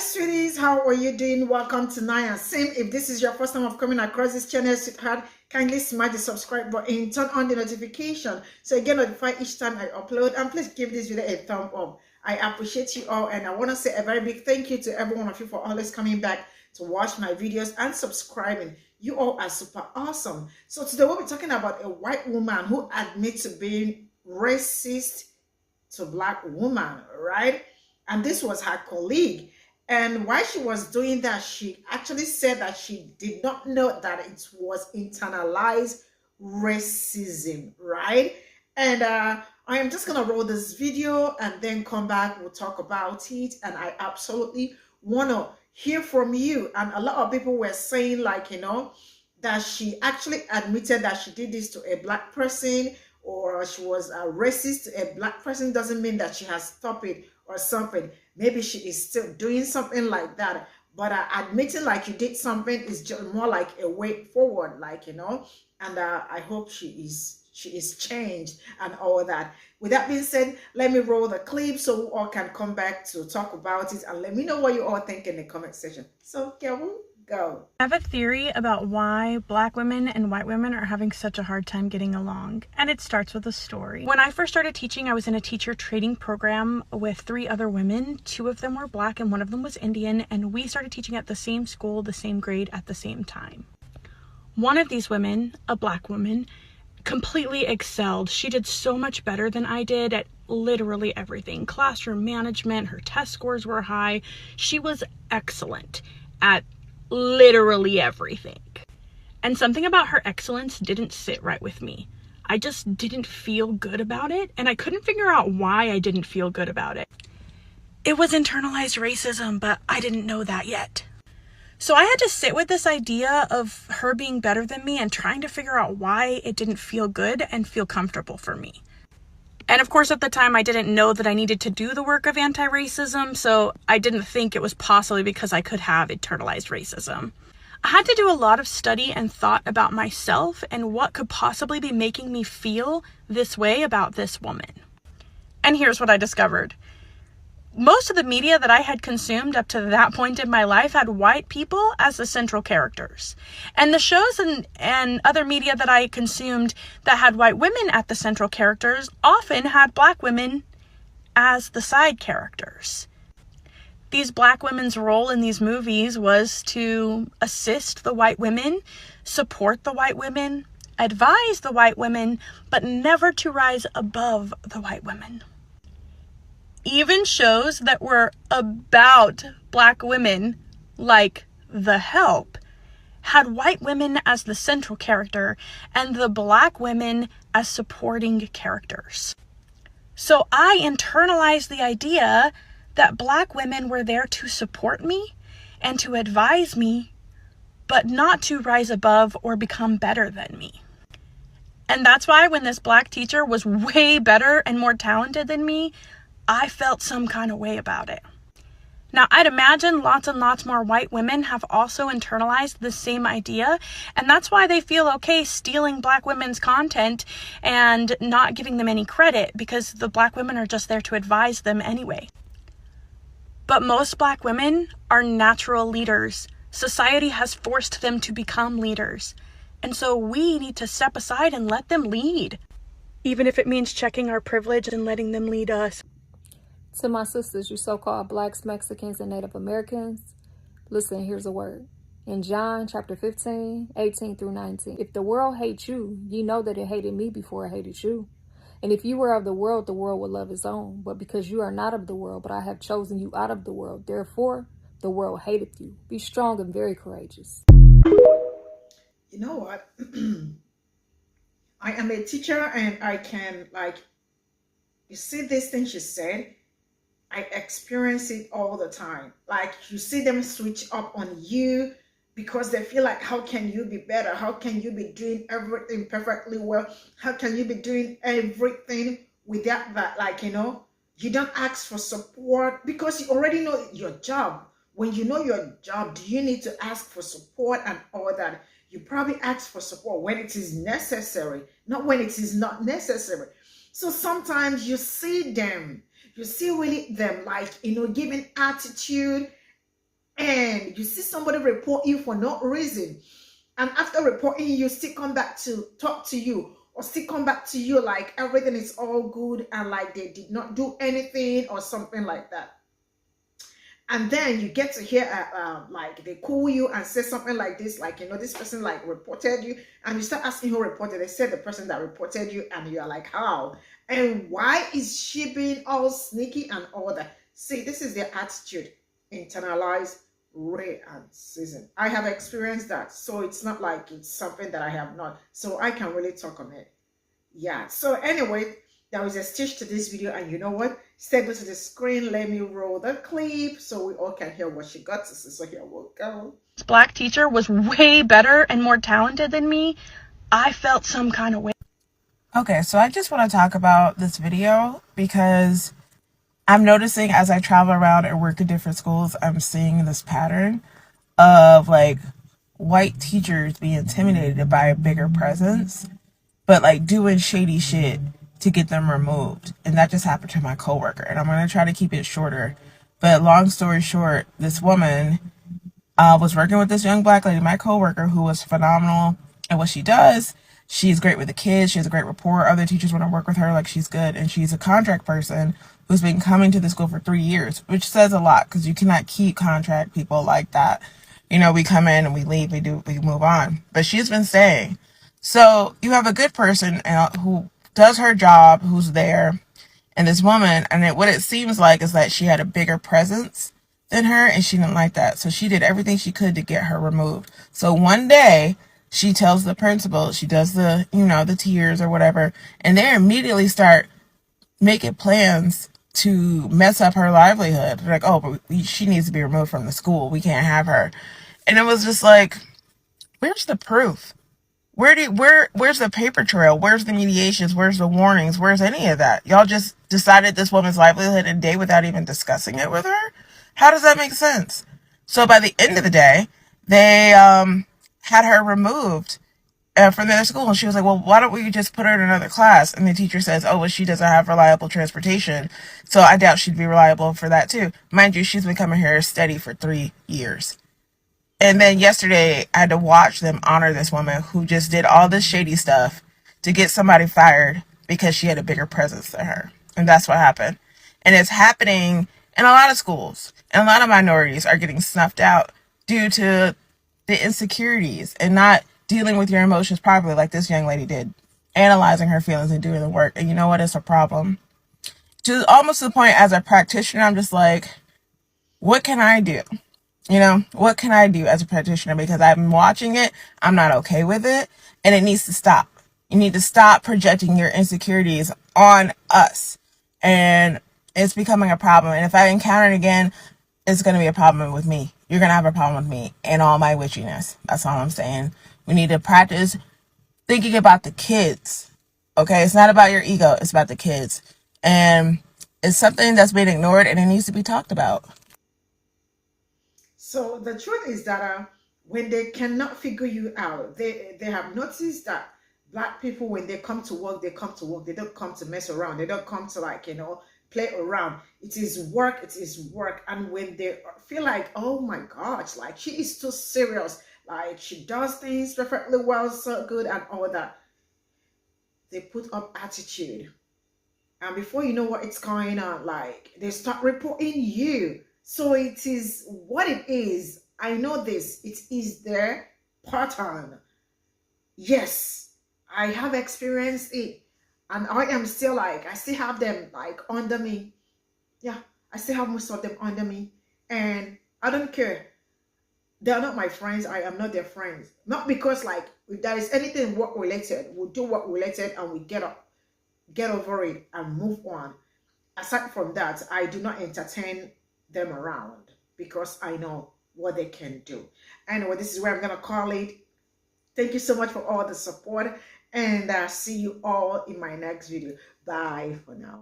Sweeties, how are you doing? Welcome to Naya Sim. If this is your first time of coming across this channel, sweetheart, kindly smash the subscribe button, turn on the notification so you get notified each time I upload, and please give this video a thumb up. I appreciate you all, and I want to say a very big thank you to every one of you for always coming back to watch my videos and subscribing. You all are super awesome. So today we'll be talking about a white woman who admits to being racist to black woman, right? And this was her colleague. And while she was doing that, she actually said that she did not know that it was internalized racism, right? And I am just going to roll this video and then come back. We'll talk about it. And I absolutely want to hear from you. And a lot of people were saying, like, that she actually admitted that she did this to a black person, or she was a racist to a black person. Doesn't mean that she has stopped it or something. Maybe she is still doing something like that, but admitting like you did something is just more like a way forward, like, and I hope she is changed and all that. With that being said, let me roll the clip so we all can come back to talk about it, and let me know what you all think in the comment section. So yeah, we'll go. I have a theory about why black women and white women are having such a hard time getting along, and it starts with a story. When I first started teaching, I was in a teacher training program with 3 other women. 2 of them were black and 1 of them was Indian, and we started teaching at the same school, the same grade, at the same time. One of these women, a black woman, completely excelled. She did so much better than I did at literally everything. Classroom management, her test scores were high. She was excellent at literally everything. And something about her excellence didn't sit right with me. I just didn't feel good about it, and I couldn't figure out why I didn't feel good about it. It was internalized racism, but I didn't know that yet. So I had to sit with this idea of her being better than me and trying to figure out why it didn't feel good and feel comfortable for me. And of course, at the time, I didn't know that I needed to do the work of anti-racism, so I didn't think it was possibly because I could have internalized racism. I had to do a lot of study and thought about myself and what could possibly be making me feel this way about this woman. And here's what I discovered. Most of the media that I had consumed up to that point in my life had white people as the central characters. And the shows and other media that I consumed that had white women at the central characters often had black women as the side characters. These black women's role in these movies was to assist the white women, support the white women, advise the white women, but never to rise above the white women. Even shows that were about black women, like The Help, had white women as the central character and the black women as supporting characters. So I internalized the idea that black women were there to support me and to advise me, but not to rise above or become better than me. And that's why when this black teacher was way better and more talented than me, I felt some kind of way about it. Now, I'd imagine lots and lots more white women have also internalized the same idea, and that's why they feel okay stealing black women's content and not giving them any credit, because the black women are just there to advise them anyway. But most black women are natural leaders. Society has forced them to become leaders, and so we need to step aside and let them lead, even if it means checking our privilege and letting them lead us. To my sisters, you so-called blacks, Mexicans, and Native Americans, listen, here's a word. In John chapter 15, 18 through 19, if the world hates you, ye know that it hated me before it hated you. And if you were of the world would love its own. But because you are not of the world, but I have chosen you out of the world, therefore the world hateth you. Be strong and very courageous. You know what? I am a teacher, and I can, you see this thing she said? I experience it all the time. Like, you see them switch up on you because they feel like, how can you be better? How can you be doing everything perfectly well? How can you be doing everything without that? You don't ask for support because you already know your job. When you know your job, do you need to ask for support and all that? You probably ask for support when it is necessary, not when it is not necessary. So sometimes you see them, you see really them giving attitude and you see somebody report you for no reason, and after reporting you still come back to talk to you, or still come back to you like everything is all good and like they did not do anything or something like that, and then you get to hear like they call you and say something like this, like, this person like reported you, and you start asking who reported. They said the person that reported you, and you are like, how and why is she being all sneaky and all that? See, this is their attitude, internalized racism. I have experienced that, so it's not like it's something that I have not, so I can really talk on it. Yeah, so anyway, there was a stitch to this video, and you know what, step into the screen, let me roll the clip so we all can hear what she got to say. So here we'll go. This black teacher was way better and more talented than me. I felt some kind of way. Okay, so I just want to talk about this video because I'm noticing as I travel around and work in different schools, I'm seeing this pattern of like white teachers being intimidated by a bigger presence, but like doing shady shit to get them removed. And that just happened to my coworker. And I'm going to try to keep it shorter. But long story short, this woman was working with this young black lady, my coworker, who was phenomenal at what she does. She's great with the kids. She has a great rapport. Other teachers want to work with her like she's good. And she's a contract person who's been coming to the school for 3 years, which says a lot because you cannot keep contract people like that. We come in and we leave, we move on. But she's been staying. So you have a good person who does her job, who's there, and this woman, and what it seems like is that she had a bigger presence than her, and she didn't like that. So she did everything she could to get her removed. So one day, she tells the principal, she does the tears or whatever, and they immediately start making plans to mess up her livelihood. They're like, oh, but she needs to be removed from the school. We can't have her. And it was just like, where's the proof? Where's the paper trail? Where's the mediations? Where's the warnings? Where's any of that? Y'all just decided this woman's livelihood in a day without even discussing it with her? How does that make sense? So by the end of the day, they had her removed from their school, and she was like, well, why don't we just put her in another class? And the teacher says, oh, well, she doesn't have reliable transportation, so I doubt she'd be reliable for that too. Mind you, she's been coming here steady for 3 years. And then yesterday, I had to watch them honor this woman who just did all this shady stuff to get somebody fired because she had a bigger presence than her. And that's what happened. And it's happening in a lot of schools. And a lot of minorities are getting snuffed out due to the insecurities and not dealing with your emotions properly like this young lady did. Analyzing her feelings and doing the work. And you know what? It's a problem. To almost to the point as a practitioner, I'm just like, what can I do? What can I do as a practitioner? Because I'm watching it, I'm not okay with it, and it needs to stop. You need to stop projecting your insecurities on us. And it's becoming a problem. And if I encounter it again, it's going to be a problem with me. You're going to have a problem with me and all my witchiness. That's all I'm saying. We need to practice thinking about the kids. Okay? It's not about your ego. It's about the kids. And it's something that's being ignored, and it needs to be talked about. So the truth is that when they cannot figure you out, they have noticed that black people, when they come to work, they come to work. They don't come to mess around. They don't come to play around. It is work. It is work. And when they feel like, oh my gosh, like she is too serious, like she does things perfectly well, so good and all that, they put up attitude. And before you know what it's going on, like they start reporting you. So it is what it is. I know this. It is their pattern. Yes, I have experienced it. And I am still like, I still have them like under me. Yeah, I still have most of them under me. And I don't care. They are not my friends. I am not their friends. Not because like, if there is anything work related, we'll do work related and we get over it and move on. Aside from that, I do not entertain them around because I know what they can do. Anyway, this is where I'm gonna call it. Thank you so much for all the support, and see you all in my next video. Bye for now.